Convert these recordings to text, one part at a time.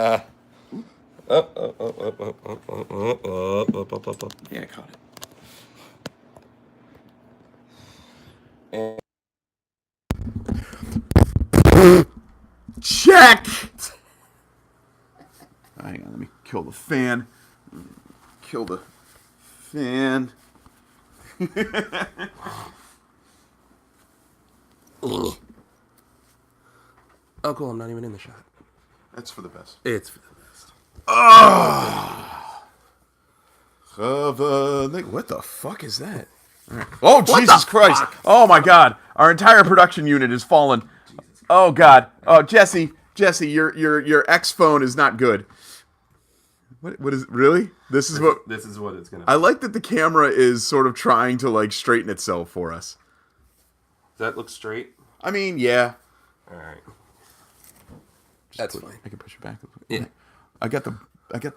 Yeah, I caught it. Check! Hang on, let me kill the fan. Kill the fan. Oh, cool. I'm not even in the shot. That's for the best. It's for the best. What the fuck is that? Right. Oh, Jesus Christ. Fuck? Oh, my God. Our entire production unit has fallen. Oh, God. Oh, Jesse, your X phone is not good. What is really? This is what it's gonna. I like that the camera is sort of trying to like straighten itself for us. Does that look straight? I mean, yeah. All right. That's fine. I can push it back. Yeah. I got the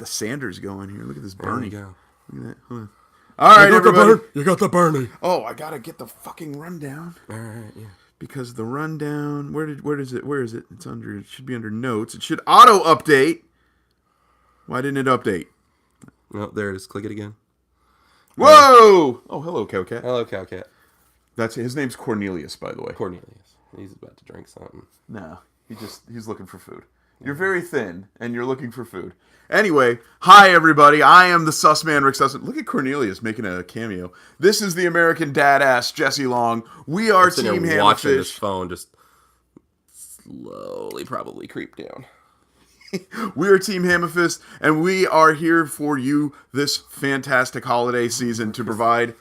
Sanders going here. Look at this Bernie. There you go. Look at that. Hold on. All right, everybody. You got the Bernie. Oh, I gotta get the fucking rundown. All right. Yeah. Because the rundown, where is it? It's under. It should be under notes. It should auto update. Why didn't it update? Oh, there it is. Click it again. Whoa! Oh, hello, Cowcat. Hello, Cowcat. That's his name's Cornelius, by the way. Cornelius. He's about to drink something. No, he's looking for food. You're very thin, and you're looking for food. Anyway, hi everybody. I am the sus man, Rick Sussman. Look at Cornelius making a cameo. This is the American dad-ass Jesse Long. We are Team Hammerfish. Watching this phone just slowly probably creep down. We are Team Hammerfist, and we are here for you this fantastic holiday season to provide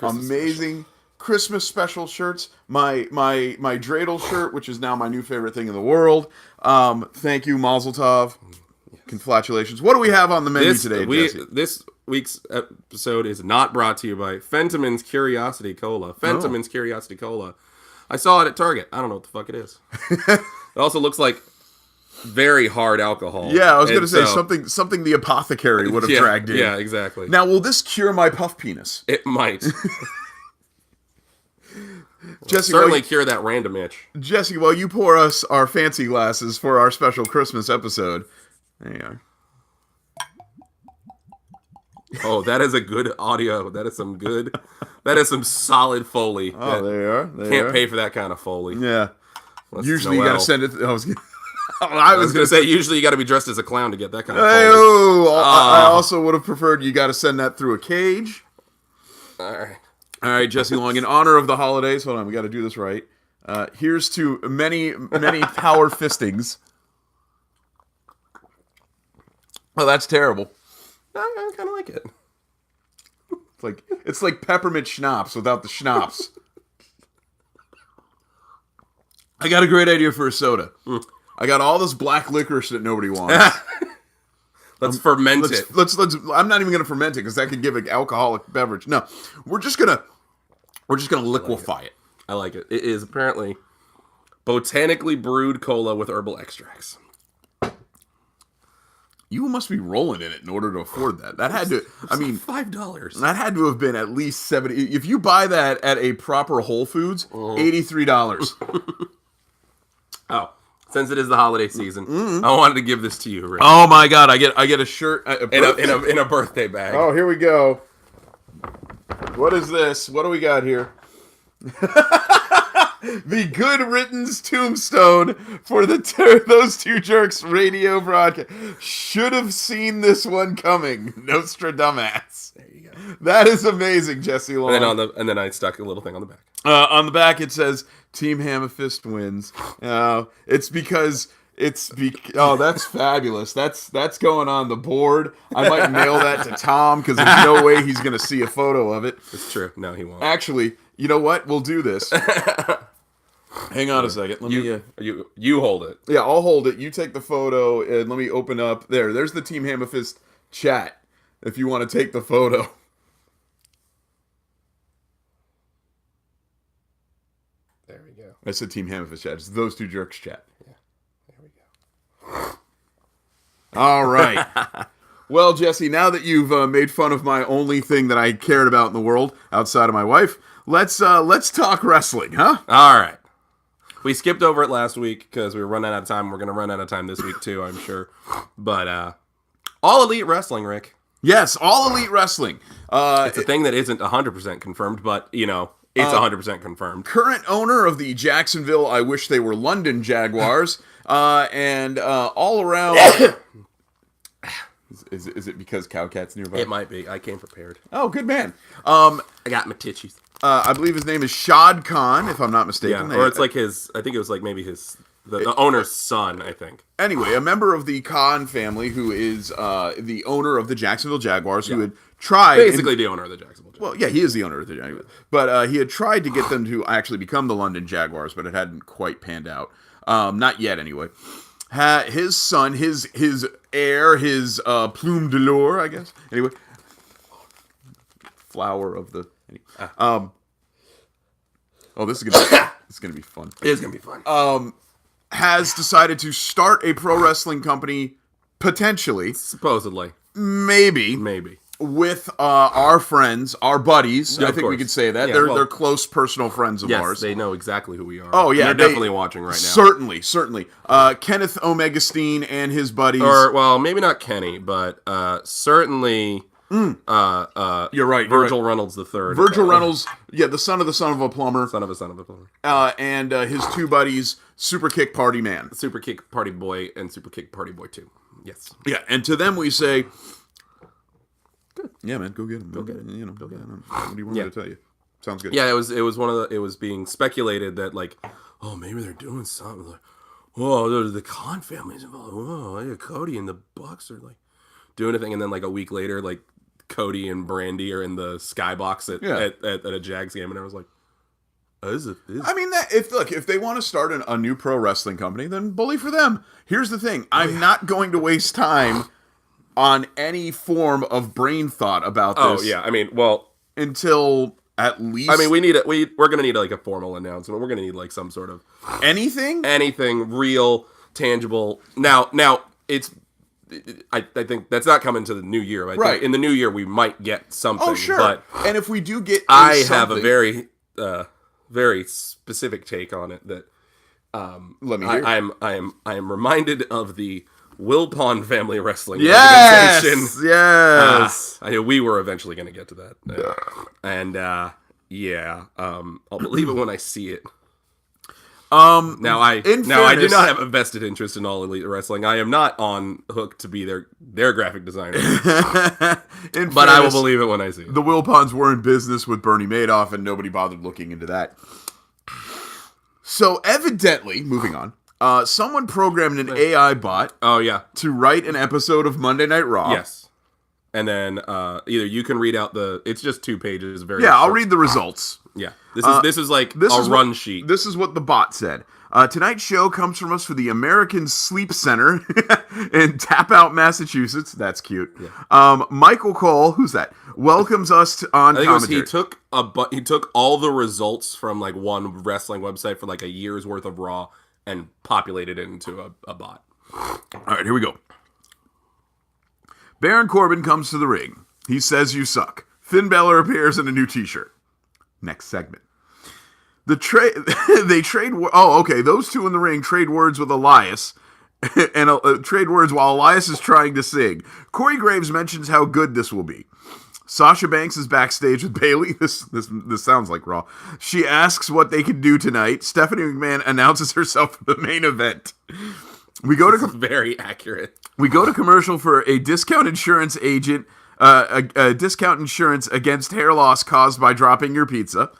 amazing Christmas special shirts. My dreidel shirt, which is now my new favorite thing in the world. Thank you, Mazel Tov. Congratulations. What do we have on the menu today, Jesse? This week's episode is not brought to you by Fentiman's Curiosity Cola. Fentiman's Curiosity Cola. I saw it at Target. I don't know what the fuck it is. It also looks like very hard alcohol. Yeah, I was going to say something the apothecary would have dragged in. Yeah, exactly. Now, will this cure my puff penis? It might. Jesse, certainly cure that random itch. Jesse, while you pour us our fancy glasses for our special Christmas episode, there you are. Oh, that is a good audio. That is some solid Foley. Oh, there you are. Can't pay for that kind of Foley. Yeah. Usually you got to send it. I was going to say, usually you got to be dressed as a clown to get that kind of Foley. I also would have preferred you got to send that through a cage. All right, Jesse Long, in honor of the holidays, hold on, we got to do this right. Here's to many power fistings. Oh, that's terrible. I kind of like it. It's like peppermint schnapps without the schnapps. I got a great idea for a soda. I got all this black licorice that nobody wants. Let's ferment it. Let's. I'm not even gonna ferment it because that could give an alcoholic beverage. No, we're just gonna liquefy it. I like it. It is apparently botanically brewed cola with herbal extracts. You must be rolling in it in order to afford that. That had to. I mean, $5. That had to have been at least $70. If you buy that at a proper Whole Foods, $83. Oh. Since it is the holiday season, I wanted to give this to you, Rick. Oh my God! I get a shirt in a birthday bag. Oh, here we go. What is this? What do we got here? The Good Riddance tombstone for those two jerks radio broadcast. Should have seen this one coming. Nostradamus. There you go. That is amazing, Jesse Long. And then I stuck a little thing on the back. On the back it says Team Hammerfist wins. It's because oh, that's fabulous. That's going on the board. I might mail that to Tom because there's no way he's going to see a photo of it. It's true. No, he won't. Actually, you know what? We'll do this. Hang on a second. Let me. You hold it. Yeah, I'll hold it. You take the photo and let me open up. There's the Team Hammerfist chat. If you want to take the photo. There we go. I said Team Hammerfist chat. It's those two jerks chat. Yeah. There we go. All right. Well, Jesse, now that you've made fun of my only thing that I cared about in the world outside of my wife, let's talk wrestling, huh? All right. We skipped over it last week because we were running out of time. We're going to run out of time this week too, I'm sure. But All Elite Wrestling, Rick. Yes, All Elite Wrestling. It's a thing that isn't 100% confirmed, but, you know, it's 100% confirmed. Current owner of the Jacksonville, I wish they were London Jaguars. And all around... Is it because Cowcat's nearby? It might be. I came prepared. Oh, good man. I got my titties. I believe his name is Shad Khan, if I'm not mistaken. Yeah, or it's like his... I think it was like maybe his... The owner's son, I think. Anyway, a member of the Khan family who is the owner of the Jacksonville Jaguars, who had tried... Basically the owner of the Jacksonville Jaguars. Well, yeah, he is the owner of the Jaguars. But he had tried to get them to actually become the London Jaguars, but it hadn't quite panned out. Not yet, anyway. His son, his heir, his plume de l'or, I guess. Anyway. Flower of the... Oh, this is gonna be fun. It is going to be fun. Has decided to start a pro wrestling company, potentially, Supposedly. maybe, with our friends, our buddies. Yeah, I think we could say that. Yeah, they're close personal friends of Yes, ours. they know exactly who we are. Oh, yeah, They're they- definitely watching right now. Certainly. Kenneth Omegastine and his buddies. Or, well, maybe not Kenny, but certainly... You're right. Virgil Reynolds III. Virgil Reynolds, the son of a plumber. Son of a plumber. And his two buddies, Super Kick Party Man. Super Kick Party Boy and Super Kick Party Boy 2. Yes. Yeah, and to them we say, good. Yeah, man, go get him. Go get him. You know, go get him. What do you want me to tell you? Sounds good. Yeah, it was one of the... It was being speculated that, like, oh, maybe they're doing something. Like, whoa, the Khan family's involved. Whoa, Cody and the Bucks are, like, doing a thing. And then, like, a week later, like, Cody and Brandy are in the skybox at a Jags game, and I was like, oh, this is. I mean, if they want to start a new pro wrestling company, then bully for them. Here's the thing: I'm not going to waste time on any form of brain thought about this. Oh yeah, I mean, well, until at least. I mean, we're gonna need like a formal announcement. We're gonna need like some sort of anything real, tangible. Now it's. I think that's not coming to the new year. I think in the new year we might get something. Oh sure. But and if we do get, I have a very very specific take on it that let me hear. I am reminded of the Wilpon family wrestling organization. Yes. I knew we were eventually going to get to that. And I'll believe it when I see it. Now I do not have a vested interest in All Elite Wrestling. I am not on hook to be their graphic designer. But I will believe it when I see it. The Wilpons were in business with Bernie Madoff, and nobody bothered looking into that. So evidently, moving on, someone programmed an AI bot. Oh yeah, to write an episode of Monday Night Raw. Yes. And then either you can read out it's just 2 pages. I'll read the results. Yeah, this is like a run sheet. This is what the bot said. Tonight's show comes from us for the American Sleep Center in Tapout, Massachusetts. That's cute. Yeah. Michael Cole, who's that? Welcomes us on commentary. He took all the results from like one wrestling website for like a year's worth of Raw and populated it into a bot. All right, here we go. Baron Corbin comes to the ring. He says you suck. Finn Balor appears in a new t-shirt. Next segment. They trade. Oh, okay. Those two in the ring trade words with Elias, and trade words while Elias is trying to sing. Corey Graves mentions how good this will be. Sasha Banks is backstage with Bayley. This sounds like Raw. She asks what they can do tonight. Stephanie McMahon announces herself for the main event. This is very accurate. We go to commercial for a discount insurance agent. A discount insurance against hair loss caused by dropping your pizza.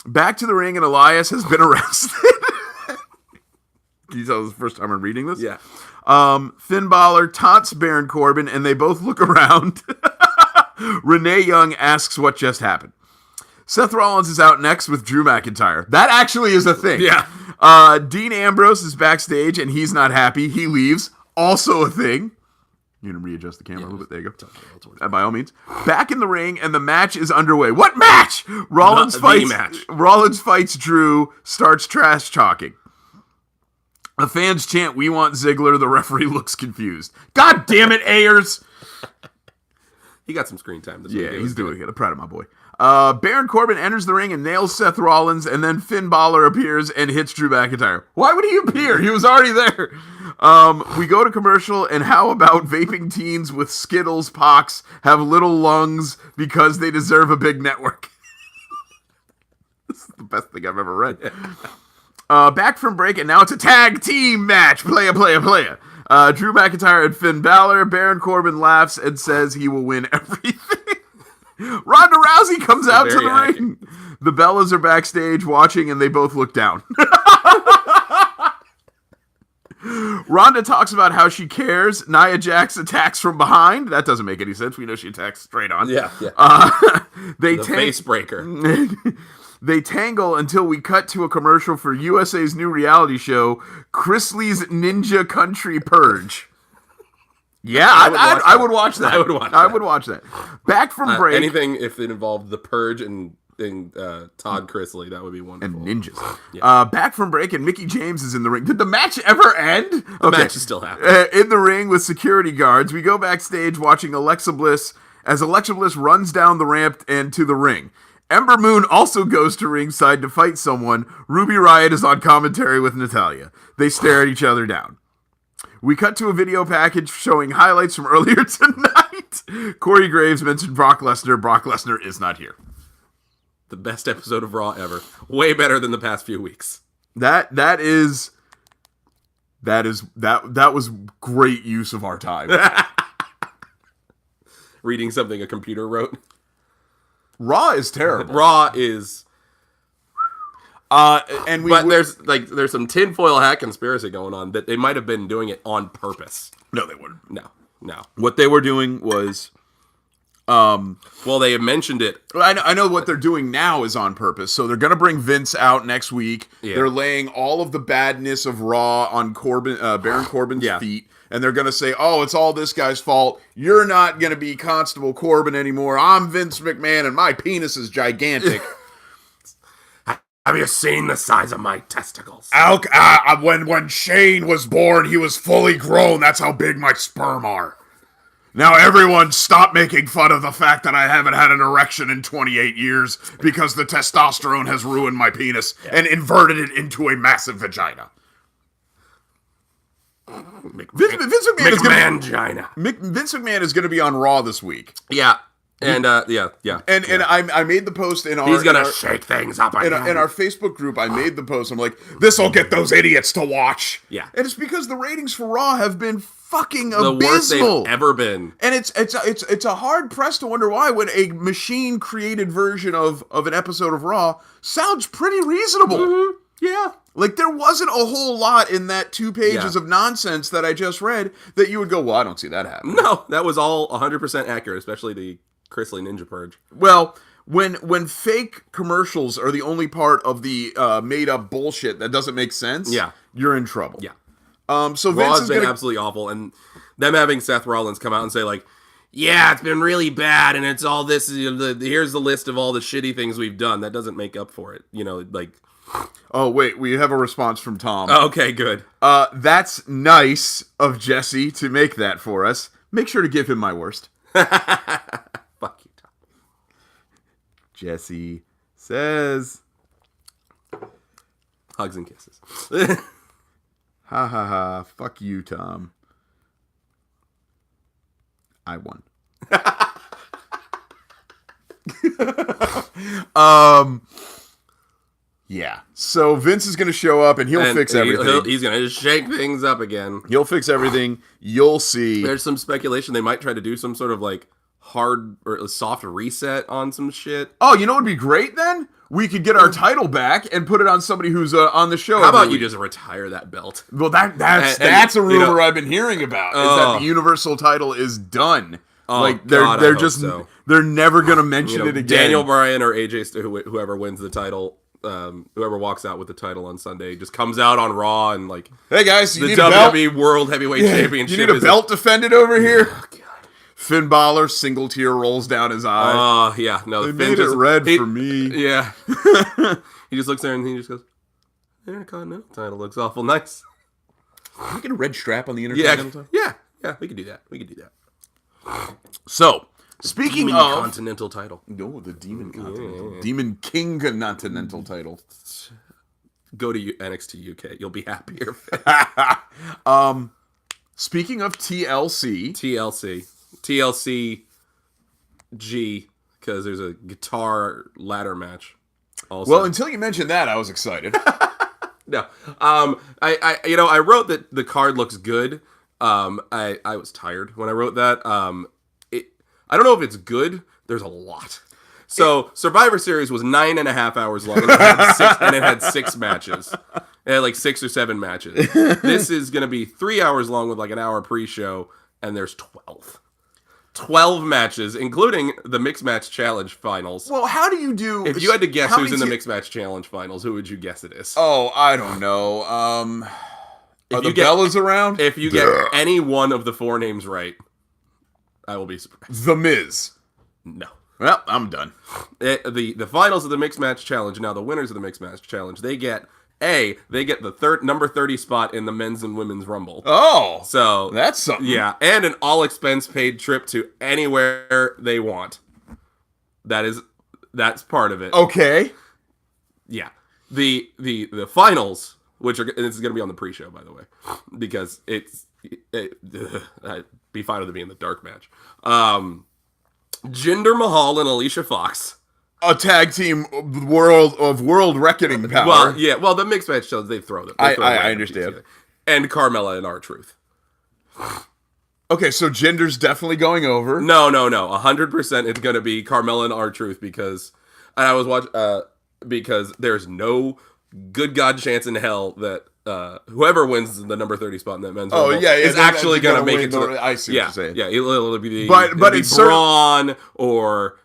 Back to the ring, and Elias has been arrested. Can you tell this is the first time I'm reading this? Yeah. Finn Balor taunts Baron Corbin, and they both look around. Renee Young asks what just happened. Seth Rollins is out next with Drew McIntyre. That actually is a thing. Yeah. Dean Ambrose is backstage, and he's not happy. He leaves. Also a thing. You're going to readjust the camera a little bit. There you go. By all means. Back in the ring, and the match is underway. What match? Rollins fights Drew, starts trash talking. The fans chant, "We want Ziggler." The referee looks confused. God damn it, Ayers! He got some screen time. Yeah, he's doing it. I'm proud of my boy. Baron Corbin enters the ring and nails Seth Rollins, and then Finn Balor appears and hits Drew McIntyre. Why would he appear? He was already there. We go to commercial, and how about vaping teens with Skittles pox have little lungs because they deserve a big network? This is the best thing I've ever read. Back from break, and now it's a tag team match. Playa. Drew McIntyre and Finn Balor. Baron Corbin laughs and says he will win everything. Ronda Rousey comes out to the ring. The Bellas are backstage watching, and they both look down. Ronda talks about how she cares. Nia Jax attacks from behind. That doesn't make any sense. We know she attacks straight on. Yeah. The face breaker. They tangle until we cut to a commercial for USA's new reality show, Chrisley's Ninja Country Purge. Yeah, I would watch that. I would watch that. Back from break. Anything if it involved the Purge and Todd Chrisley, that would be wonderful. And ninjas. Yeah. Back from break, and Mickie James is in the ring. Did the match ever end? The match is still happening. In the ring with security guards, we go backstage watching Alexa Bliss as Alexa Bliss runs down the ramp and to the ring. Ember Moon also goes to ringside to fight someone. Ruby Riott is on commentary with Natalya. They stare at each other down. We cut to a video package showing highlights from earlier tonight. Corey Graves mentioned Brock Lesnar. Brock Lesnar is not here. The best episode of Raw ever. Way better than the past few weeks. That was great use of our time. Reading something a computer wrote. Raw is terrible. Raw is... there's some tinfoil hat conspiracy going on that they might have been doing it on purpose. No, they wouldn't. No. What they were doing was... well, they have mentioned it. I know what they're doing now is on purpose. So they're going to bring Vince out next week. Yeah. They're laying all of the badness of Raw on Baron Corbin's feet. And they're going to say, oh, it's all this guy's fault. You're not going to be Constable Corbin anymore. I'm Vince McMahon, and my penis is gigantic. Have you seen the size of my testicles? When Shane was born, he was fully grown. That's how big my sperm are. Now everyone stop making fun of the fact that I haven't had an erection in 28 years because the testosterone has ruined my penis and inverted it into a massive vagina. Vince McMahon is going to be on Raw this week. Yeah. And And I made the post in our... He's going to shake things up. In our Facebook group, I made the post. I'm like, this'll get those idiots to watch. Yeah. And it's because the ratings for Raw have been fucking abysmal. The worst they've ever been. And it's a hard press to wonder why when a machine-created version of an episode of Raw sounds pretty reasonable. Mm-hmm. Yeah. Like, there wasn't a whole lot in that 2 pages of nonsense that I just read that you would go, well, I don't see that happening. No, that was all 100% accurate, especially the Chrisley Ninja Purge. Well, when fake commercials are the only part of the made-up bullshit that doesn't make sense, you're in trouble. Yeah. So Raw Vince has been absolutely awful, and them having Seth Rollins come out and say, like, yeah, it's been really bad, and it's all this, here's the list of all the shitty things we've done. That doesn't make up for it. Like... Oh, wait, we have a response from Tom. Oh, okay, good. That's nice of Jesse to make that for us. Make sure to give him my worst. Fuck you, Tom. Jesse says... Hugs and kisses. Ha ha ha. Fuck you, Tom. I won. Yeah. So Vince is going to show up and he'll fix everything. He's going to just shake things up again. He'll fix everything. You'll see. There's some speculation they might try to do some sort of like hard or soft reset on some shit. Oh, you know what would be great then? We could get our title back and put it on somebody who's on the show. How about you just retire that belt? Well, that's a rumor I've been hearing about. Is that the Universal title is done. Oh, like they're they're never going to mention it again. Daniel Bryan or AJ, whoever wins the title. Whoever walks out with the title on Sunday just comes out on Raw and like, hey guys, you the need a belt? WWE World Heavyweight Championship. You need a belt defended over here. Oh, God. Finn Balor, single tear rolls down his eye. Yeah, no, they made it red for me. Yeah, he just looks there and he just goes, "The Intercontinental title looks awful nice." Can we get a red strap on the Intercontinental title? Yeah, we could do that. So, Speaking Demon of Continental title. no, the Demon Continental, Demon King Continental title. Go to NXT UK. You'll be happier. Speaking of TLC, TLC G, because there's a guitar ladder match. Also. well, until you mentioned that, I was excited. No, I wrote that the card looks good. I was tired when I wrote that. I don't know if it's good. There's a lot. So Survivor Series was 9.5 hours long, and it had six matches. It had like 6 or 7 matches. This is going to be 3 hours long with like an hour pre-show, and there's 12. 12 matches, including the Mixed Match Challenge finals. Well, how do you do... If you had to guess who's in the Mixed Match Challenge finals, who would you guess it is? Oh, I don't know. Are the get- Bellas around? If you get any one of the 4 names right, I will be surprised. The Miz. No. Well, I'm done. The finals of the Mixed Match Challenge, now the winners of the Mixed Match Challenge, they get the number 30 spot in the men's and women's rumble. Oh, So that's something. yeah, and an all expense paid trip to anywhere they want. That's part of it. Okay. Yeah. The finals, which are, this is going to be on the pre-show, by the way, because I'd be fine with it being the dark match. Jinder Mahal and Alicia Fox. A tag team world reckoning power. Well, yeah. Well, the Mixed Match Challenge, they throw them. I understand. And Carmella and R-Truth. Okay, so Jinder's definitely going over. No. 100% it's going to be Carmella and R-Truth because there's no good God chance in hell that whoever wins the number 30 spot in that men's rumble is actually going to make it to the... I see what you're saying. Yeah, it'll be But it's Braun or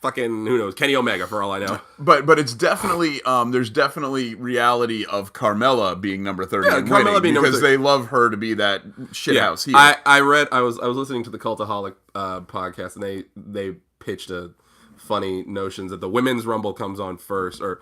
fucking, who knows, Kenny Omega for all I know. But it's definitely there's definitely reality of Carmella being number 30 and Carmella winning being number because 30. they love her to be that shithouse heel. I was listening to the Cultaholic podcast, and they pitched a funny notions that the women's rumble comes on first, or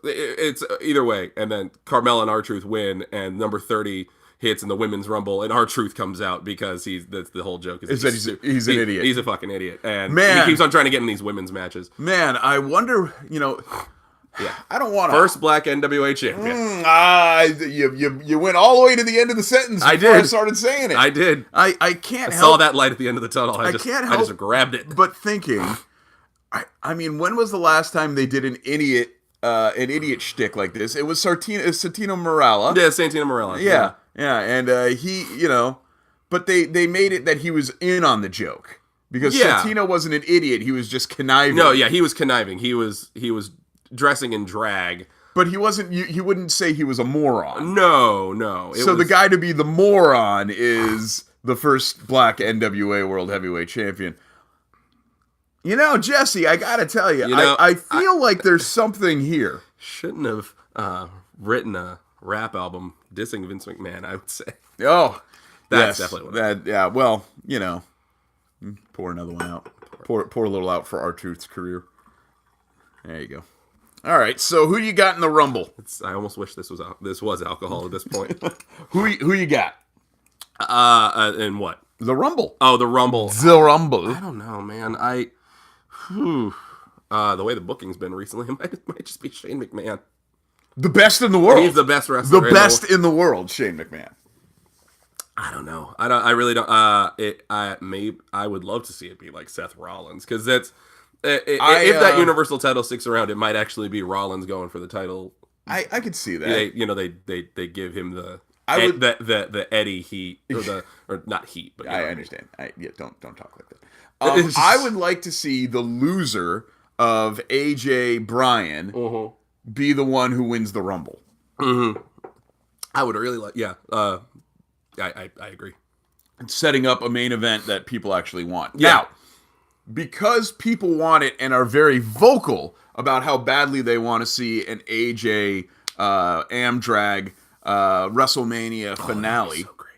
it's either way, and then Carmella and R-Truth win, and number 30 hits in the women's rumble, and R-Truth comes out because that's the whole joke. Is that he's an idiot. He's a fucking idiot, and Man. he keeps on trying to get in these women's matches. Man, I wonder, Yeah, I don't want to. first black NWA champion. You went all the way to the end of the sentence before I started saying it. I did. I can't I help saw that light at the end of the tunnel. I can't I just help grabbed it. but thinking, I mean, when was the last time they did an idiot shtick like this? It was Santino Marella. Yeah, Santino Marella. Yeah, and he, but they made it that he was in on the joke because Santino wasn't an idiot; he was just conniving. No, yeah, he was conniving. He was dressing in drag. But he wasn't. He wouldn't say he was a moron. No. So the guy to be the moron is the first black NWA World Heavyweight Champion. Jesse, I gotta tell you, I feel like there's something here. Shouldn't have written a rap album dissing Vince McMahon, I would say. Oh, That's definitely what that. Yeah, well, pour another one out. Pour a little out for R-Truth's career. There you go. All right, so who you got in the Rumble? I almost wish this was alcohol at this point. Who you got? And what? The Rumble. Oh, the Rumble. The Rumble. I don't know, man. The way the booking's been recently, it might just be Shane McMahon. The best in the world. He's the best wrestler. The best in the world, Shane McMahon. I don't know. I really don't. I would love to see it be like Seth Rollins, because that's if that Universal title sticks around, it might actually be Rollins going for the title. I could see that. They give him the Eddie heat or not heat, but I understand. Don't talk like that. I would like to see the loser of AJ Bryan be the one who wins the Rumble. Mm-hmm. I would really like. Yeah. I agree. And setting up a main event that people actually want. Yeah. Now, because people want it and are very vocal about how badly they want to see an AJ Amdrag WrestleMania finale, so great.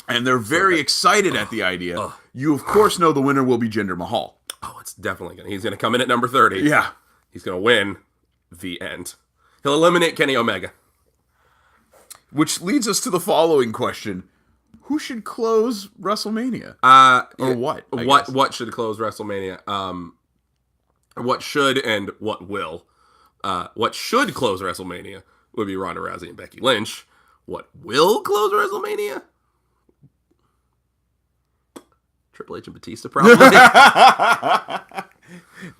And they're very excited at the idea. You, of course, know the winner will be Jinder Mahal. Oh, it's definitely he's gonna come in at number 30. Yeah. He's gonna win. The end. He'll eliminate Kenny Omega. Which leads us to the following question. who should close WrestleMania? Or what? I guess. What should close WrestleMania? What should and what will? What should close WrestleMania would be Ronda Rousey and Becky Lynch. What will close WrestleMania? Triple H and Batista, probably.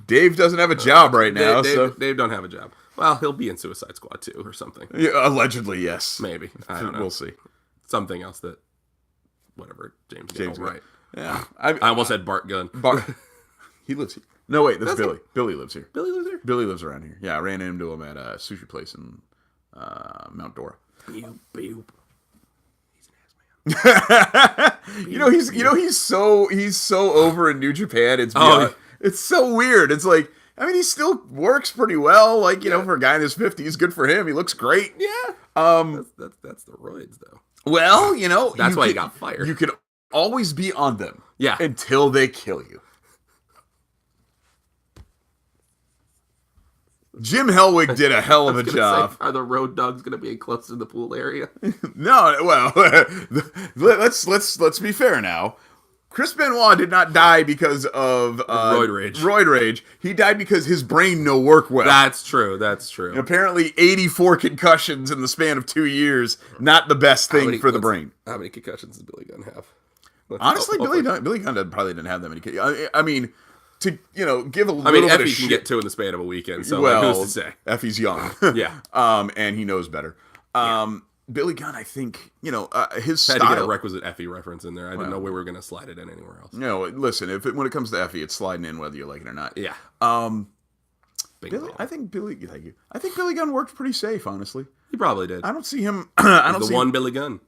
Dave doesn't have a job right now. Dave don't have a job. Well, he'll be in Suicide Squad 2 or something. Yeah, allegedly, yes. Maybe. I don't know. We'll see. Something else that... Whatever. James Gunn. Right. Yeah. I almost said Bart Gunn. He lives here. No, wait. That's Billy. Billy lives here. Billy lives here? Billy lives around here. Yeah, I ran into him at a sushi place in Mount Dora. Boop. He's so over in New Japan. It's so weird. It's like, I mean, he still works pretty well. Like, for a guy in his 50s, good for him. He looks great. Yeah. That's the roids, though. Well, that's why he got fired. You can always be on them. Yeah. Until they kill you. Jim Hellwig did a hell of a job. Say, are the road dogs going to be close to the pool area? No, well, let's be fair now. Chris Benoit did not die because of roid rage. He died because his brain no work well. That's true. And apparently, 84 concussions in the span of 2 years. Not the best thing for the brain. How many concussions does Billy Gunn have? Honestly, Billy Gunn probably didn't have that many. I mean, to give a little bit of Effie shit. can get 2 in the span of a weekend. So who's to say? Effie's young. Yeah. And he knows better. Billy Gunn, I think, his style. Had to get a requisite Effie reference in there. I didn't know we were going to slide it in anywhere else. Listen, when it comes to Effie, it's sliding in whether you like it or not. Yeah. I think Billy Gunn worked pretty safe, honestly. He probably did. I don't see him. Billy Gunn.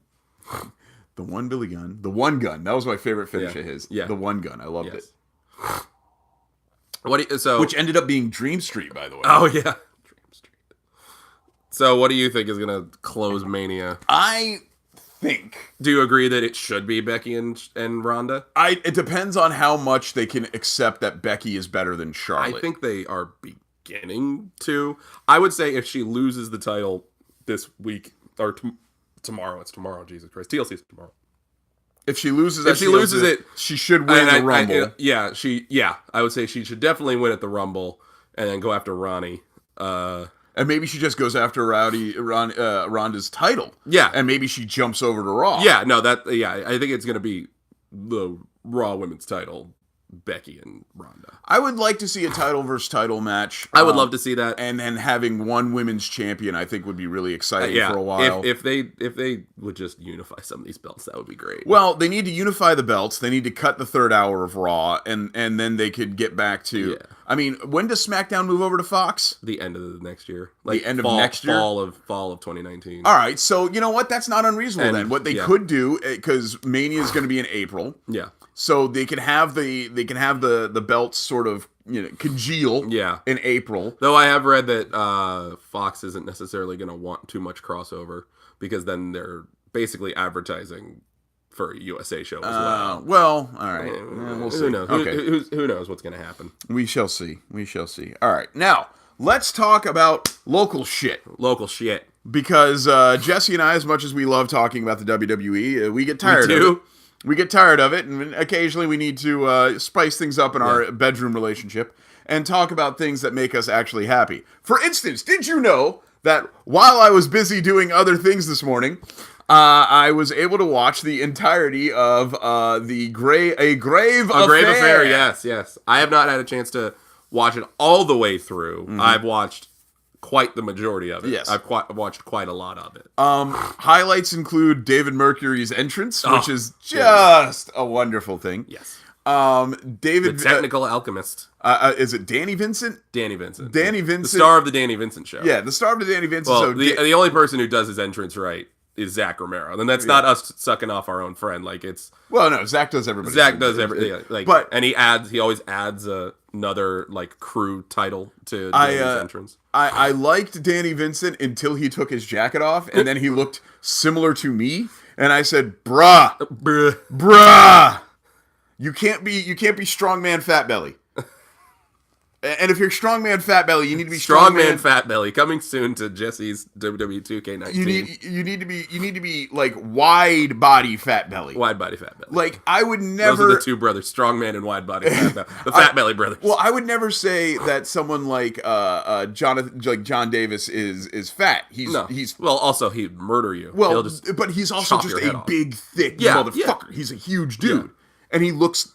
The one Billy Gunn. The one gun. That was my favorite finish of his. Yeah. The one gun. I loved it. Which ended up being Dream Street, by the way. Oh, yeah. So what do you think is going to close Mania? I think... Do you agree that it should be Becky and Ronda? It depends on how much they can accept that Becky is better than Charlotte. I think they are beginning to. I would say if she loses the title this week, or tomorrow, it's tomorrow, Jesus Christ. TLC is tomorrow. If she loses it, she should win the Rumble. I would say she should definitely win at the Rumble and then go after Ronnie. And maybe she just goes after Ronda's title. Yeah. And maybe she jumps over to Raw. Yeah, I think it's going to be the Raw Women's title, Becky and Ronda. I would like to see a title versus title match. I would love to see that. And then having one women's champion, I think, would be really exciting for a while. If they would just unify some of these belts, that would be great. Well, they need to unify the belts. They need to cut the third hour of Raw, and then they could get back to... Yeah. I mean, when does SmackDown move over to Fox? The end of the next year. The end of next year? Fall of 2019. All right, so you know what? That's not unreasonable then. What they could do, because Mania is going to be in April. Yeah. So they can have the belts sort of congeal in April. Though I have read that Fox isn't necessarily going to want too much crossover because then they're basically advertising for a USA show as well. Well, all right. We'll see. Who knows? Okay. Who knows what's going to happen? We shall see. All right. Now, let's talk about local shit. Local shit. Because Jesse and I, as much as we love talking about the WWE, we get tired of it. We get tired of it, and occasionally we need to spice things up in our bedroom relationship and talk about things that make us actually happy. For instance, did you know that while I was busy doing other things this morning, I was able to watch the entirety of A Grave Affair. Yes. I have not had a chance to watch it all the way through. Mm-hmm. I've watched quite the majority of it. Yes. I've watched quite a lot of it. Highlights include David Mercury's entrance, which is just a wonderful thing. Yes. David... The technical alchemist. Is it Danny Vincent? Danny Vincent. The star of the Danny Vincent show. Yeah, the star of the Danny Vincent show. Well, the only person who does his entrance right is Zach Romero. And that's not us sucking off our own friend. Like, it's... Well, no, Zach does everything. Zach does everything. And he always adds another, crew title to Danny's entrance. I liked Danny Vincent until he took his jacket off, and then he looked similar to me, and I said, bruh. You can't be strongman fat belly. And if you're strongman fat belly, you need to be Strongman fat belly coming soon to Jesse's WWE 2K19. You need to be like wide body fat belly. Wide body fat belly. Like I would never. Those are the two brothers, Strongman and Wide body fat belly. The fat belly brothers. Well, I would never say that someone like John Davis is fat. He's well, also he'd murder you. Well, but he's also just a big, thick motherfucker. He's a huge dude. Yeah. And he looks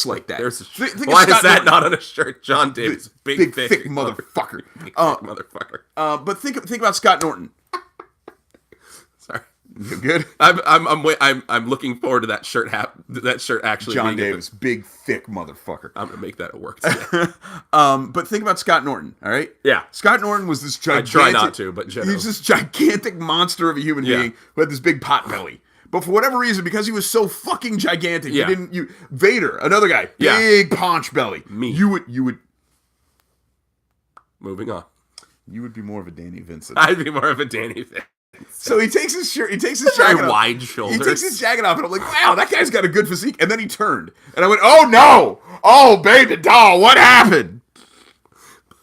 like that. Why is that not on a shirt? John Davis, big thick motherfucker. Big thick motherfucker. But think about Scott Norton. Sorry, you good? I'm looking forward to that shirt. That shirt actually. John Davis, big thick motherfucker. I'm gonna make that a work today. But think about Scott Norton. All right. Yeah. Scott Norton was this gigantic. I try not to, but he's this gigantic monster of a human being who had this big pot belly. But for whatever reason, because he was so fucking gigantic, Vader, another guy, big paunch belly. Me. You would. Moving on. You would be more of a Danny Vincent. I'd be more of a Danny Vincent. So he takes his shirt, he takes his jacket off. Wide shoulders. He takes his jacket off, and I'm like, wow, that guy's got a good physique. And then he turned, and I went, oh no, oh baby doll, what happened?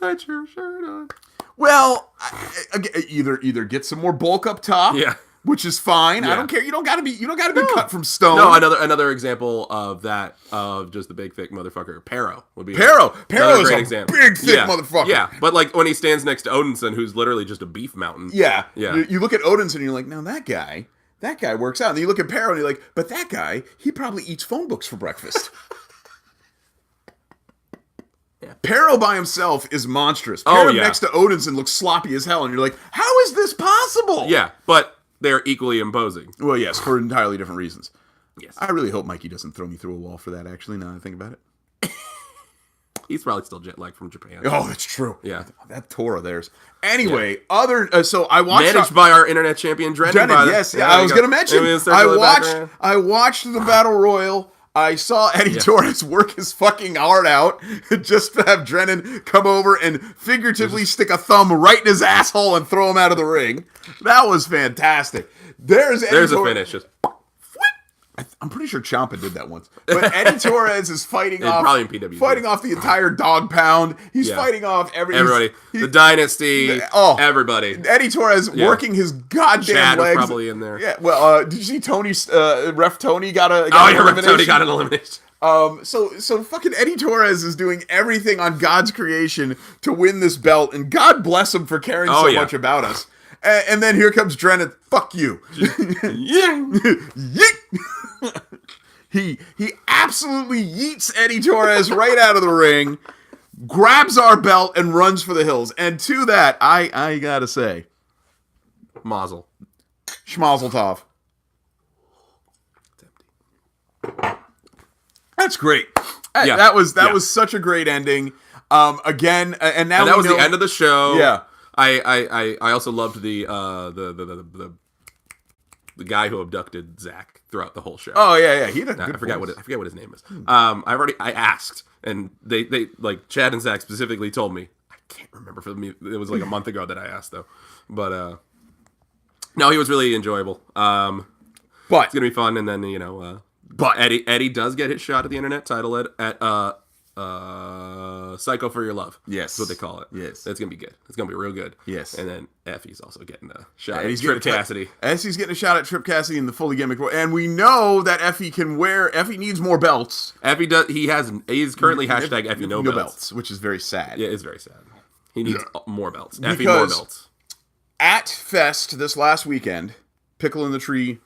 Put your shirt on. Well, either get some more bulk up top. Yeah. Which is fine. Yeah. I don't care. You don't gotta be cut from stone. No, another example of that of just the big thick motherfucker. Pero would be Pero is great a example. Big thick motherfucker. Yeah, but like when he stands next to Odinson, who's literally just a beef mountain. Yeah. Yeah. You look at Odinson and you're like, now that guy works out. And then you look at Pero and you're like, but that guy, he probably eats phone books for breakfast. Yeah. Pero by himself is monstrous. Pero next to Odinson looks sloppy as hell, and you're like, how is this possible? Yeah, but they're equally imposing. Well, yes, for entirely different reasons. Yes. I really hope Mikey doesn't throw me through a wall for that, actually, now that I think about it. He's probably still jet lagged from Japan. Oh, that's true. Yeah. That tour of theirs. Anyway, so I watched... Managed by our internet champion, Drennan. Yes, I was going to mention. I watched the Battle Royal. I saw Eddie Torres work his fucking heart out just to have Drennan come over and figuratively stick a thumb right in his asshole and throw him out of the ring. That was fantastic. There's a finish. Just... I'm pretty sure Ciampa did that once. But Eddie Torres is fighting off the entire dog pound. He's fighting off everybody. The Dynasty. Everybody. Eddie Torres working his goddamn Chad legs. Was probably in there. Yeah. Well, did you see Tony's ref Tony got an elimination? Ref Tony got an elimination. So fucking Eddie Torres is doing everything on God's creation to win this belt, and God bless him for caring so much about us. And then here comes Drennan. Fuck you. He absolutely yeets Eddie Torres right out of the ring, grabs our belt, and runs for the hills. And to that, I gotta say, Mazel. Schmazel tov. That's great. That was such a great ending. Again, and now that was the end of the show. Yeah. I also loved the guy who abducted Zach throughout the whole show. Oh yeah. I forget what his name is. I asked, and they like Chad and Zach specifically told me. I can't remember for me. It was like a month ago that I asked though, but no, he was really enjoyable. But it's gonna be fun, and then but Eddie does get his shot at the internet title at Psycho for Your Love. Yes. That's what they call it. Yes. It's going to be good. It's going to be real good. Yes. And then Effie's also getting a shot at Trip Cassidy. Effie's getting a shot at Trip Cassidy in the fully gimmick. And we know that Effie needs more belts. Effie does. He's currently hashtag Effie no belts. Which is very sad. Yeah, it's very sad. He needs more belts. Effie more belts. At Fest this last weekend, Pickle in the Tree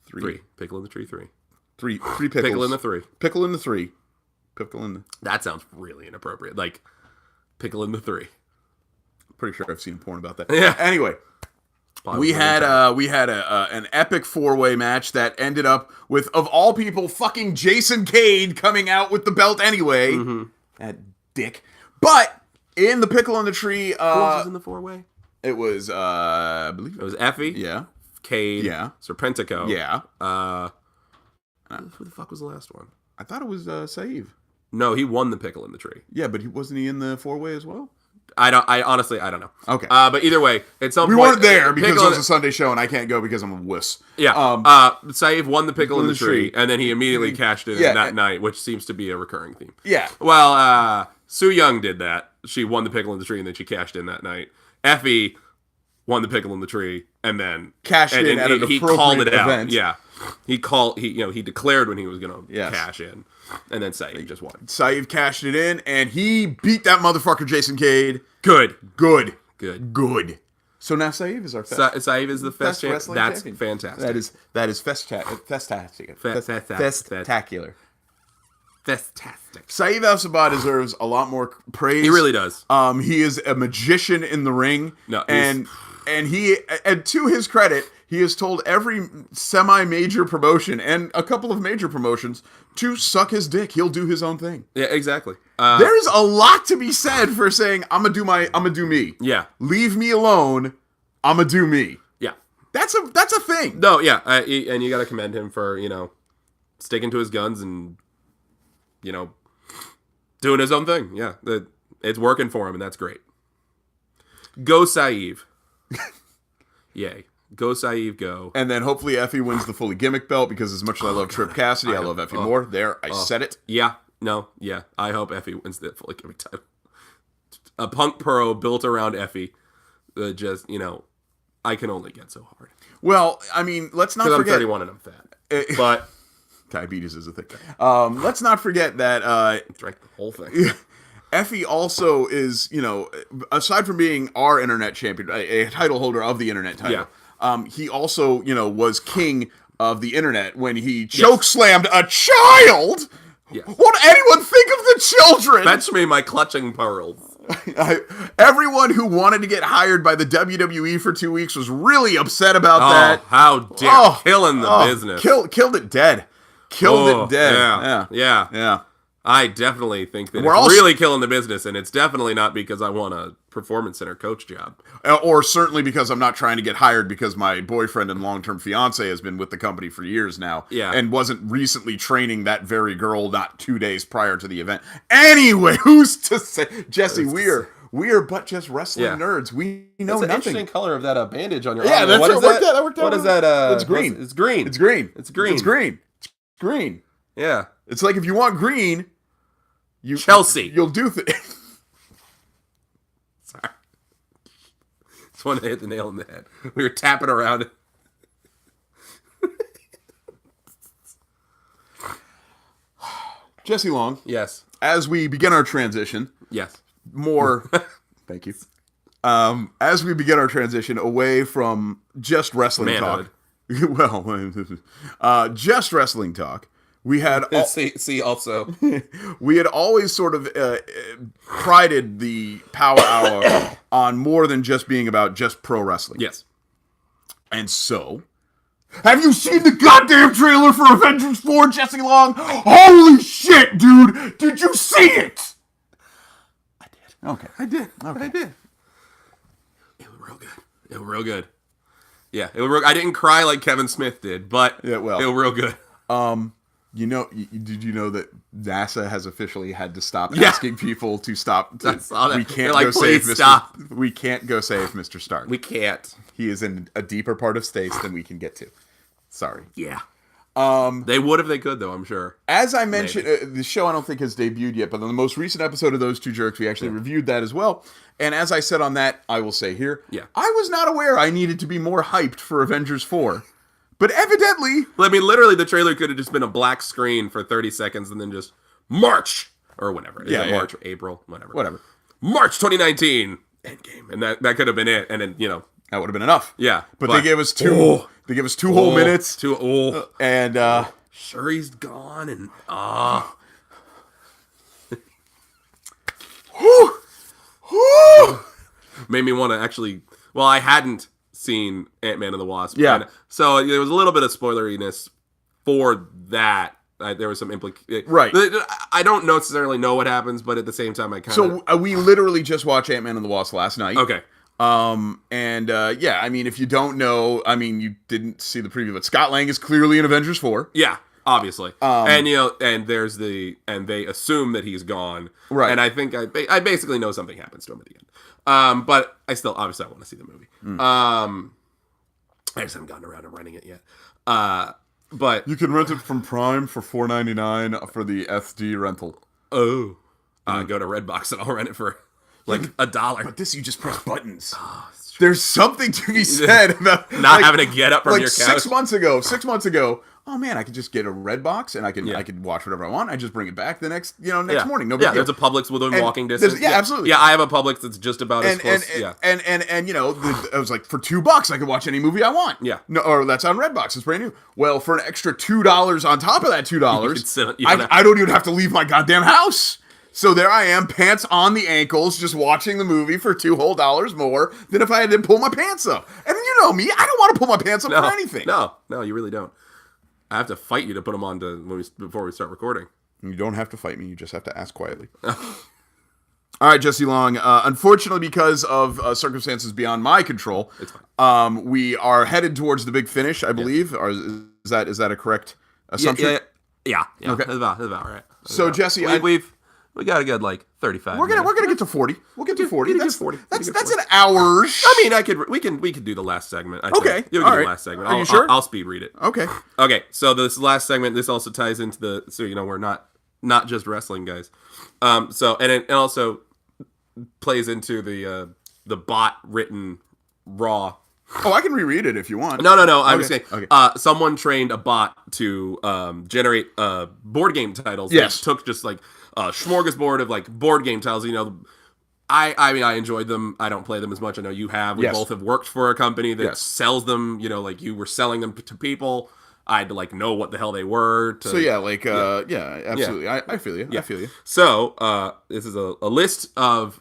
3. Pickle in the Tree 3. Three pickles. Pickle in the 3. Pickle in the 3. Pickle in the... That sounds really inappropriate. Like, Pickle in the 3. Pretty sure I've seen porn about that. Yeah. Anyway, we had an epic 4-way match that ended up with, of all people, fucking Jason Cade coming out with the belt anyway. Mm-hmm. That dick. But in the Pickle in the Tree, who was in the 4-way? It was I believe it was Effie. Yeah. Cade. Yeah. Serpentico. Yeah. Who the fuck was the last one? I thought it was Saeed. No, he won the Pickle in the Tree. Yeah, but wasn't he in the 4-way as well? I honestly don't know. Okay. But either way, at some point... We weren't there because it was a Sunday show and I can't go because I'm a wuss. Yeah. Saeed won the Pickle in the Tree, and then he immediately cashed in that night, which seems to be a recurring theme. Yeah. Well, Su Young did that. She won the pickle in the tree, and then she cashed in that night. Effie won the pickle in the tree, and then Cashed in at an he called it appropriate event. out. Yeah, he declared when he was going to cash in, and then Saeed just won. Saeed cashed it in, and he beat that motherfucker Jason Cade. Good. So now Saeed is our fest. Saeed is the fest champ. wrestling That's champion. fantastic. That is festastic. Festacular. Fantastic. Saeed Al-Sabah deserves a lot more praise. He really does. He is a magician in the ring. No, and to his credit, he has told every semi-major promotion and a couple of major promotions to suck his dick. He'll do his own thing. Yeah, exactly. There's a lot to be said for saying, I'm gonna do me. Yeah. Leave me alone. I'm gonna do me. Yeah. That's a thing. No, yeah. And you got to commend him for, sticking to his guns and, doing his own thing. Yeah. It's working for him, and that's great. Go Saeed. Yay. Go Saeed, go. And then hopefully Effie wins the fully gimmick belt, because as much as I love Trip Cassidy, I love Effie more. I said it. Yeah. No. Yeah. I hope Effie wins the fully gimmick title. A Punk Pro built around Effie. I can only get so hard. Well, I mean, let's not forget. I'm 31 and I'm fat. But diabetes is a thing. Let's not forget that drank the whole thing. Effie also is, aside from being our internet champion, a title holder of the internet title, he also, was king of the internet when he chokeslammed a child. Yes. Won't anyone think of the children? Fetch me my clutching pearls. Everyone who wanted to get hired by the WWE for 2 weeks was really upset about that. How dare killing the business. Killed it dead. Killed it dead. Yeah. I definitely think that it's really killing the business, and it's definitely not because I want a performance center coach job. Or certainly because I'm not trying to get hired because my boyfriend and long-term fiance has been with the company for years now. Yeah. And wasn't recently training that very girl not 2 days prior to the event. Anyway, who's to say? Jesse, we are but just wrestling nerds. We know nothing. Interesting color of that bandage on your arm. Yeah, that's what worked out. That worked out. What is that? It's green. It's green. It's green. It's green. It's green. It's green. Yeah. It's like if you want green, Chelsea. You'll do things. Sorry. Just wanted to hit the nail on the head. We were tapping around it. Jesse Long. Yes. As we begin our transition. Yes. More. Thank you. As we begin our transition away from just wrestling talk. Well, just wrestling talk. We had also we had always sort of prided the Power Hour on more than just being about just pro wrestling. Yes. And so, have you seen the goddamn trailer for Avengers 4, Jesse Long? Holy shit, dude! Did you see it? I did. Okay. I did. Okay. I did. It was real good. Yeah, it was real, I didn't cry like Kevin Smith did, but it was real good. Did you know that NASA has officially had to stop asking people to stop? I saw that. We can't go save Mr. Stop. We can't go save Mr. Stark. We can't. He is in a deeper part of space than we can get to. Sorry. Yeah. They would if they could, though, I'm sure. As I mentioned, the show I don't think has debuted yet, but on the most recent episode of Those Two Jerks, we actually reviewed that as well. And as I said on that, I will say here, I was not aware I needed to be more hyped for Avengers 4. But evidently... Well, I mean, literally, the trailer could have just been a black screen for 30 seconds and then just March! Or whatever. March, April, whatever. March 2019! Endgame. And that could have been it. And then, that would have been enough. Yeah. But they gave us two... They gave us 2 whole minutes. And, Shuri's gone and, Made me want to actually... Well, I hadn't seen Ant-Man and the Wasp. Yeah. And so there was a little bit of spoileriness for that. There was some Right. I don't necessarily know what happens, but at the same time, I kind of... So we literally just watched Ant-Man and the Wasp last night. Okay. I mean, if you don't know, I mean, you didn't see the preview, but Scott Lang is clearly in Avengers 4. Yeah, obviously. And there's and they assume that he's gone. Right. And I think I basically know something happens to him at the end. But I still, obviously, I want to see the movie. I just haven't gotten around to renting it yet. But you can rent it from Prime for $4.99 for the SD rental. Oh. go to Redbox and I'll rent it for like $1. But this, you just press buttons. There's something to be said about not having to get up from your couch. 6 months ago, oh man, I could just get a Redbox and I could watch whatever I want. I just bring it back the next morning. No big deal. There's a Publix within walking distance. Absolutely. Yeah, I have a Publix that's just about as close. And I was like, for $2 I could watch any movie I want. Yeah. No, or that's on Redbox. It's brand new. Well, for an extra $2 on top of that $2, I don't even have to leave my goddamn house. So there I am, pants on the ankles, just watching the movie for $2 whole more than if I had to pull my pants up. And you know me, I don't want to pull my pants up for anything. No, you really don't. I have to fight you to put them on before we start recording. You don't have to fight me. You just have to ask quietly. All right, Jesse Long. Unfortunately, because of circumstances beyond my control, it's fine. We are headed towards the big finish, I believe. Or is that a correct assumption? Yeah. Okay. That's about right. So, Jesse, we got a good 35. We're gonna get to 40. We'll get to 40. That's 40. That's an hour. I mean, we could do the last segment. Okay. Yeah, we can do the last segment. Are you sure? I'll speed read it. Okay. Okay. So this last segment, this also ties into we're not just wrestling guys. So it also plays into the bot written Raw. Oh, I can reread it if you want. No. I was saying, okay. Someone trained a bot to generate board game titles. Yes. It took just like a smorgasbord of like board game titles. I enjoyed them. I don't play them as much. I know you have. We both have worked for a company that sells them. Like you were selling them to people. I had to like know what the hell they were. Absolutely. I feel you. Yeah. I feel you. So this is a list of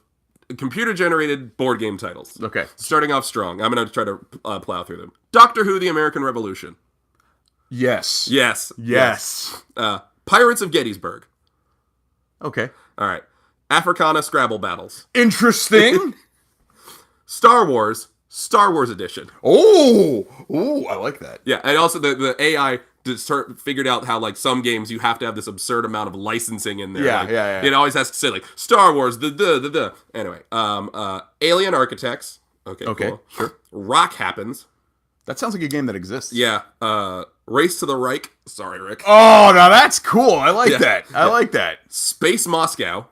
computer-generated board game titles. Okay. Starting off strong. I'm going to try to plow through them. Doctor Who: The American Revolution. Yes. Pirates of Gettysburg. Okay. All right. Africana Scrabble Battles. Interesting. Star Wars Edition. Oh, I like that. Yeah, and also the AI figured out how like some games you have to have this absurd amount of licensing in there. Yeah. It always has to say like Star Wars the. Anyway, Alien Architects. Okay, cool. Sure. Rock Happens. That sounds like a game that exists. Yeah. Race to the Reich. Sorry, Rick. Oh, now that's cool. I like that. I like that. Space Moscow.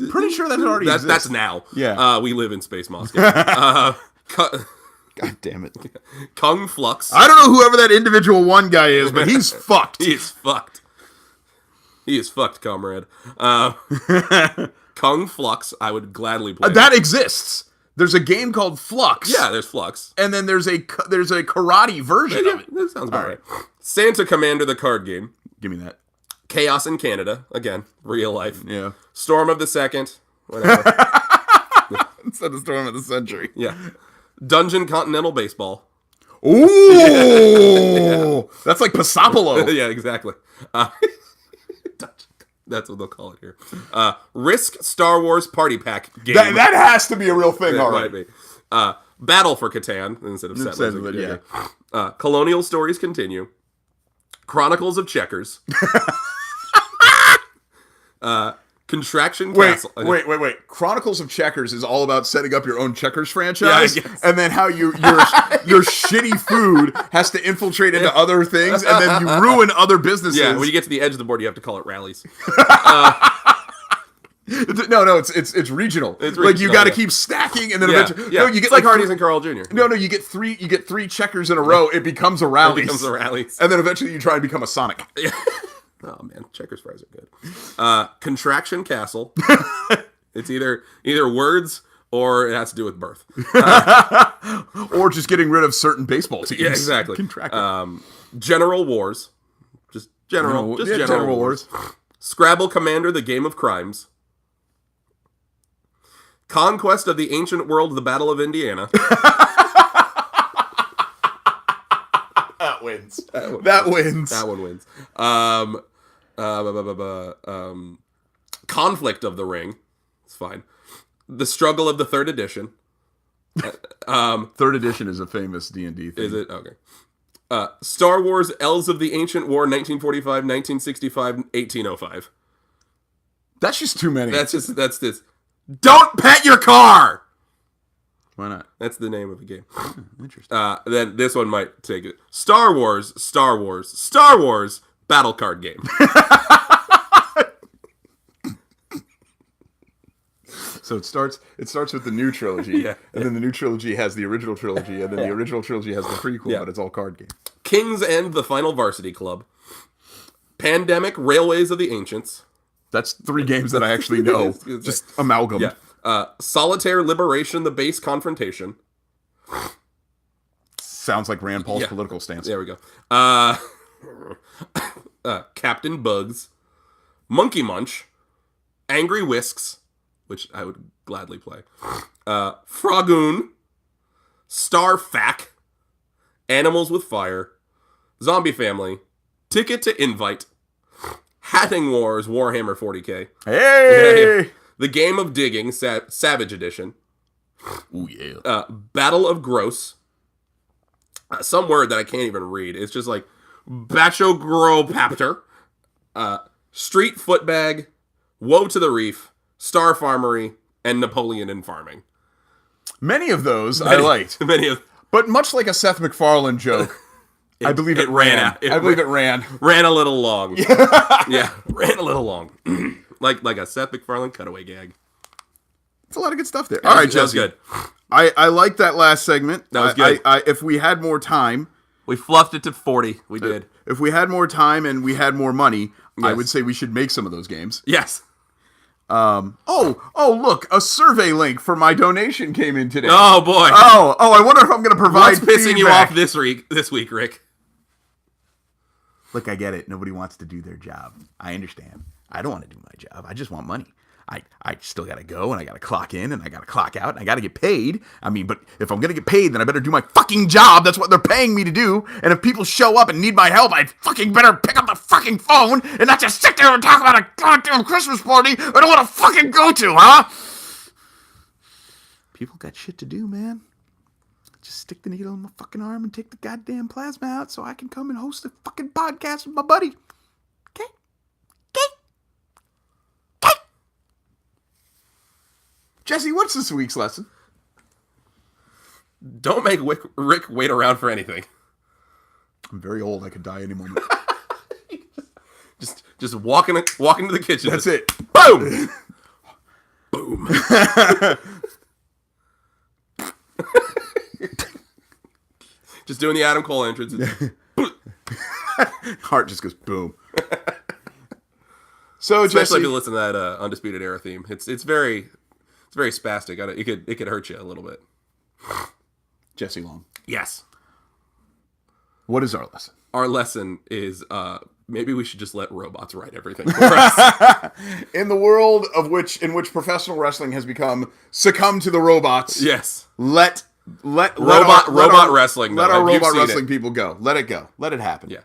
Pretty sure that already exists. That's now. Yeah. We live in Space Moscow. God damn it. Kung Flux. I don't know whoever that individual one guy is, but he's fucked. He is fucked. He is fucked, comrade. Kung Flux, I would gladly play. That exists. There's a game called Flux. Yeah, there's Flux. And then there's a karate version of it. That sounds about right. Santa Commander, the card game. Give me that. Chaos in Canada. Again, real life. Yeah. Storm of the Second. Whatever. Instead of Storm of the Century. Yeah. Dungeon Continental Baseball. Ooh! Yeah. That's like Pasapalo. Yeah, exactly. That's what they'll call it here. Risk Star Wars Party Pack game. That has to be a real thing, all right. Might be. Battle for Catan instead of Settlers. Yeah. Colonial Stories Continue. Chronicles of Checkers. Contraction Castle. Wait. Chronicles of Checkers is all about setting up your own checkers franchise, yeah, and then how your shitty food has to infiltrate into other things, and then you ruin other businesses. Yeah, when you get to the edge of the board, you have to call it rallies. No, it's regional. It's like you got to keep stacking, and then eventually, no, you get like Hardee's and Carl Jr. No, you get three checkers in a row. It becomes a rally. And then eventually you try and become a Sonic. Yeah. Oh man, checkers fries are good. Contraction Castle. It's either words or it has to do with birth, or just getting rid of certain baseball teams. Yeah, exactly. General Wars, just general wars. Scrabble Commander: The Game of Crimes. Conquest of the Ancient World: The Battle of Indiana. That wins. That wins. That one wins. Conflict of the Ring. It's fine. The Struggle of the Third Edition. Third Edition is a famous D&D thing. Is it? Okay. Star Wars Elves of the Ancient War, 1945, 1965, 1805. That's just too many. That's this. Don't pet your car! Why not? That's the name of the game. Interesting. Then this one might take it. Star Wars Battle Card Game. So it starts with the new trilogy, Yeah. and then the new trilogy has the original trilogy, and then the original trilogy has the prequel, but it's all card game. King's End, the Final Varsity Club. Pandemic, Railways of the Ancients. That's 3 games that I actually know. Just amalgam. Yeah. Solitaire Liberation, the Base Confrontation. Sounds like Rand Paul's political stance. There we go. Captain Bugs. Monkey Munch. Angry Whisks, which I would gladly play. Frogoon. Star Fac. Animals with Fire. Zombie Family. Ticket to Invite. Hatting Wars, Warhammer 40k. Hey! The Game of Digging, Savage Edition. Ooh, yeah. Battle of Gross. Some word that I can't even read. It's just like Bachogropaptor. Street Footbag. Woe to the Reef. Star Farmery. And Napoleon in Farming. Many of those I liked. But much like a Seth MacFarlane joke, I believe it ran out. I believe it ran. Ran a little long. Yeah, ran a little long. like a Seth MacFarlane cutaway gag. It's a lot of good stuff there. All right, Jesse. That was good. I like that last segment. That was good. If we had more time... We fluffed it to 40. We did. If we had more time and we had more money, I Yes. would say we should make some of those games. Yes. Look, a survey link for my donation came in today. Oh, boy. I wonder if I'm going to provide What's pissing you feedback. off this week, Rick? Look, I get it. Nobody wants to do their job. I understand. I don't want to do my job. I just want money. I still got to go, and I got to clock in, and I got to clock out, and I got to get paid. I mean, but if I'm going to get paid, then I better do my fucking job. That's what they're paying me to do. And if people show up and need my help, I fucking better pick up the fucking phone and not just sit there and talk about a goddamn Christmas party I don't want to fucking go to, huh? People got shit to do, man. Just stick the needle in my fucking arm and take the goddamn plasma out so I can come and host a fucking podcast with my buddy. Okay? Jesse, what's this week's lesson? Don't make Rick wait around for anything. I'm very old. I could die any moment. Just walk into the kitchen. That's it. Boom! Boom. Just doing the Adam Cole entrance. Heart just goes boom. So, Especially Jesse, if you listen to that Undisputed Era theme. It's very spastic. It could hurt you a little bit. Jesse Long, Yes. what is our lesson? Our lesson is maybe we should just let robots write everything for us. In the world in which professional wrestling has become succumb to the robots. Yes. Let Robot wrestling, Let though. our Have you robot seen wrestling it? people go. Let it go. Let it happen. Yeah.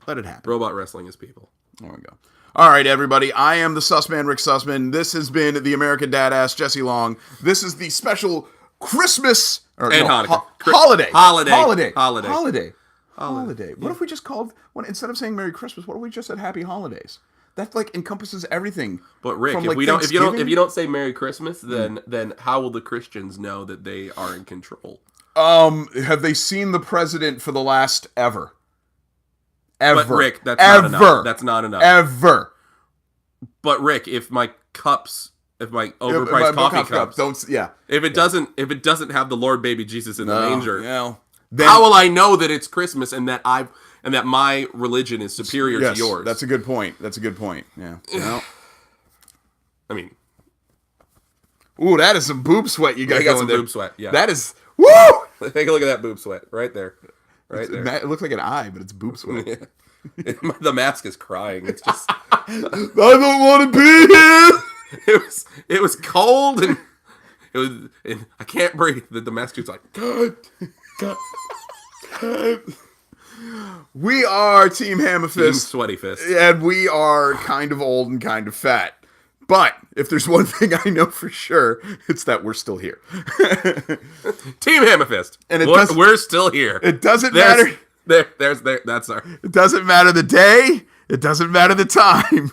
Let it happen. Robot wrestling is people. There we go. All right, everybody. I am the Sussman, Rick Sussman. This has been the American Dadass, Jesse Long. This is the special Christmas Hanukkah. Holiday. Holiday. What if we just called instead of saying Merry Christmas? What if we just said Happy Holidays? That like encompasses everything. But Rick, from, if like, you don't say Merry Christmas, then how will the Christians know that they are in control? Have they seen the president for the last ever? Ever. But Rick, that's not enough. That's not enough. Ever. But Rick, if my overpriced coffee cups, if it doesn't have the Lord baby Jesus in the manger, then, how will I know that it's Christmas and that my religion is superior to yours? That's a good point. Yeah. Well, I mean, ooh, that is some boob sweat you got I got going some there. boob sweat. Yeah, That is woo. Take a look at that boob sweat right there. Right there. It looks like an eye, but it's boob sweat. Yeah. The mask is crying. It's just I don't want to be here. it was cold and I can't breathe. The mask is like God. We are Team Hammerfist. Team Sweaty Fist. And we are kind of old and kind of fat. But if there's one thing I know for sure, it's that we're still here. Team Hammerfist. And we're still here. It doesn't matter. That's our. It doesn't matter the day. It doesn't matter the time.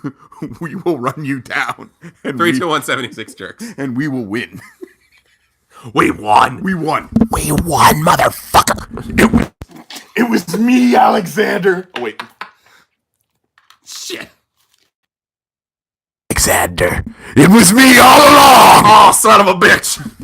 We will run you down. 3, 2, 1, 76 jerks. And we will win. We won. We won. We won, motherfucker. It was me, Alexander. Oh, wait. Shit. Alexander. It was me all along. Oh, son of a bitch.